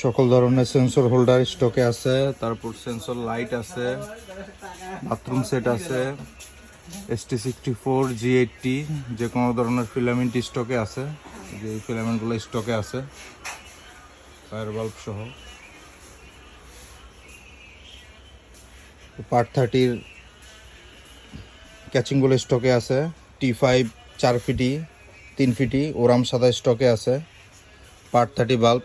সকল ধরনের sensor holder স্টকে আছে, তারপর সেন্সর লাইট আছে, বাথরুম সেট আছে, ST64G80 যে কোনো ধরনের ফিলামেন্ট স্টকে আছে, যে এই ফিলামেন্টগুলো স্টকে আছে ফায়ার বাল্ব সহ। পার্ট 30-র ক্যাচিংগুলো স্টকে আছে। T5 4 ফিটি 3 ফিটি ওরাম সাদা স্টকে আছে। Part 30 bulb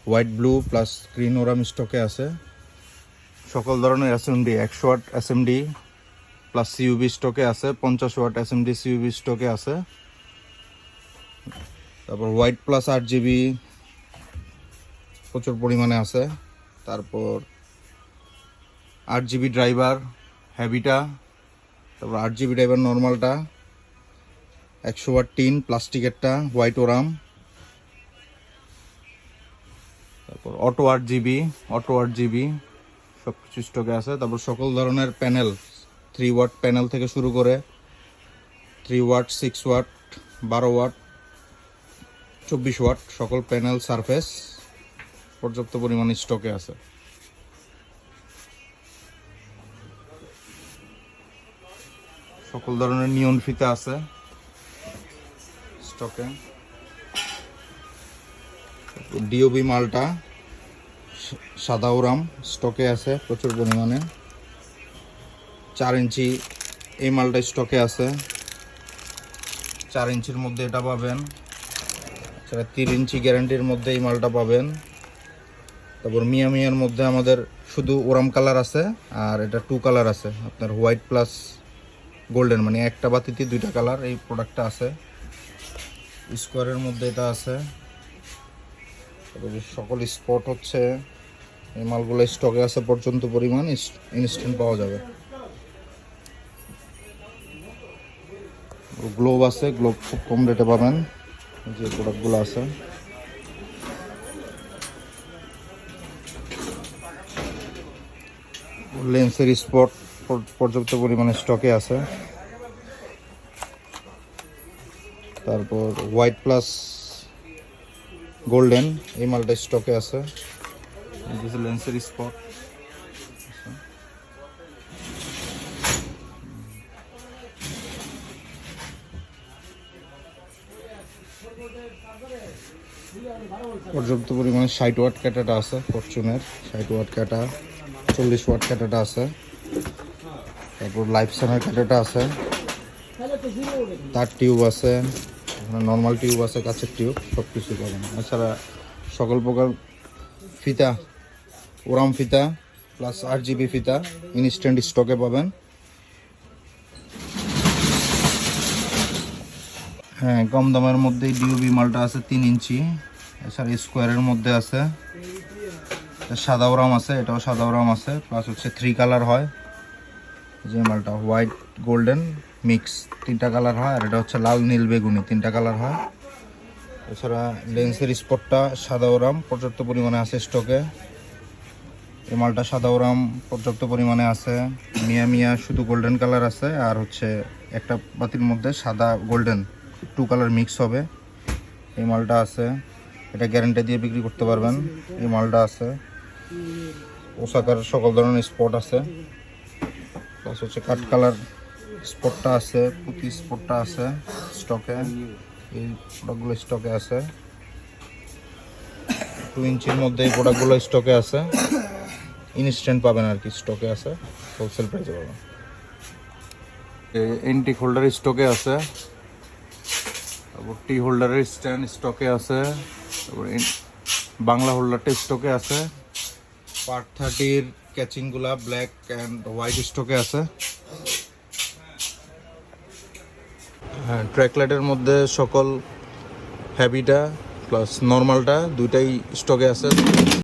white blue plus green ওরাম স্টকে আছে। সকল ধরনের SMD 100 watt SMD plus CUB স্টকে আছে। 50 ওয়াট SMD CUB স্টকে আছে। তারপর হোয়াইট প্লাস RGB প্রচুর পরিমাণে আছে। তারপর RGB ড্রাইভার হ্যাভিটা, তারপর RGB ড্রাইভার নর্মালটা, 100 ওয়াট টিন প্লাস্টিকেরটা হোয়াইট ওরাম, তারপর অটো RGB সব কিছু স্টকে আছে। তারপর সকল ধরনের প্যানেল 3 ওয়াট প্যানেল থেকে শুরু করে 3 ওয়াট 6 ওয়াট 12 ওয়াট 24 ওয়াট সকল প্যানেল সারফেস পর্যাপ্ত পরিমাণে স্টকে আছে। সকল ধরনের নিয়ন ফিতা আছে স্টকে। ডিওবি মালটা সাদা ওরাম স্টকে আছে প্রচুর পরিমাণে। 4 ইঞ্চি এই মালটা স্টকে আছে। 4 ইঞ্চির মধ্যে এটা পাবেন, সেটা 3 ইঞ্চি গ্যারান্টির মধ্যে এই মালটা পাবেন। তারপর মিয়ার মধ্যে আমাদের শুধু ওরাম কালার আছে, আর এটা 2 কালার আছে, আপনার হোয়াইট প্লাস গোল্ডেন, মানে একটা বাতিতে 2টা কালার এই প্রোডাক্টটা আছে। স্কোয়ারের মধ্যে এটা আছে। সকল স্পট হচ্ছে এই মালগুলো স্টকে আছে পর্যন্ত পরিমাণ, ইনস্ট্যান্ট পাওয়া যাবে। গ্লোব আছে, গ্লোব খুব কম রেটে পাবেন যে প্রোডাক্টগুলো আছে। লেন্সের স্পট পর্যাপ্ত পরিমাণে স্টকে আছে। তারপর হোয়াইট প্লাস গোল্ডেন এই মালটা স্টকে আছে। লেন্সের স্পট পর্যাপ্ত পরিমাণে 60 ওয়াট ক্যাটাটা আছে, ফরচুনের 60 ওয়াট ক্যাটা, 40 ওয়াট ক্যাটাটা আছে। তারপর লাইফ সানের ক্যাটাটা আছে, তার টিউব আছে, নর্মাল টিউব আছে, কাছের টিউব, সব কিছু পাবেন। এছাড়া সকল প্রকার ফিতা, ওরাম ফিতা প্লাস RGB ফিতা ইনস্ট্যান্ট স্টকে পাবেন। হ্যাঁ, কম দামের মধ্যে ডিওবি মালটা আছে 3 ইঞ্চি। এছাড়া স্কোয়ারের মধ্যে আছে, সাদা ওরাম আছে, এটাও সাদা ওরাম আছে, প্লাস হচ্ছে 3 কালার হয়। যে মালটা হোয়াইট গোল্ডেন মিক্স 3টা কালার হয়, আর এটা হচ্ছে লাল নীল বেগুনি 3টা কালার হয়। এছাড়া লেন্সের স্পটটা সাদা ওরাম পর্যাপ্ত পরিমাণে আছে স্টকে। এই মালটা সাদা ওরাম পর্যাপ্ত পরিমাণে আছে। মিয়া শুধু গোল্ডেন কালার আছে, আর হচ্ছে একটা বাতির মধ্যে সাদা গোল্ডেন 2 কালার মিক্স হবে, এই মালটা আছে। এটা গ্যারান্টি দিয়ে বিক্রি করতে পারবেন। এই মালটা আছে। ওসাকার সকল ধরনের স্পট আছে, প্লাস হচ্ছে কাঠ কালার স্পটটা আছে, পুঁতি স্পটটা আছে স্টকে। এই প্রোডাক্টগুলো স্টকে আছে। 2 ইঞ্চির মধ্যে এই প্রোডাক্টগুলো স্টকে আছে, ইনস্ট্যান্ট পাবেন আর কি, স্টকে আছে, হোলসেল প্রাইসে পাবেন। এন্টিক হোল্ডার স্টকে আছে, তারপর টি হোল্ডারের স্ট্যান্ড স্টকে আছে, তারপর বাংলা হোল্ডারটা স্টকে আছে। পার্ট 30-র ক্যাচিংগুলা ব্ল্যাক অ্যান্ড হোয়াইট স্টকে আছে। হ্যাঁ, ট্র্যাক লাইটের মধ্যে সকল হ্যাভিটা প্লাস নর্মালটা দুইটাই স্টকে আছে।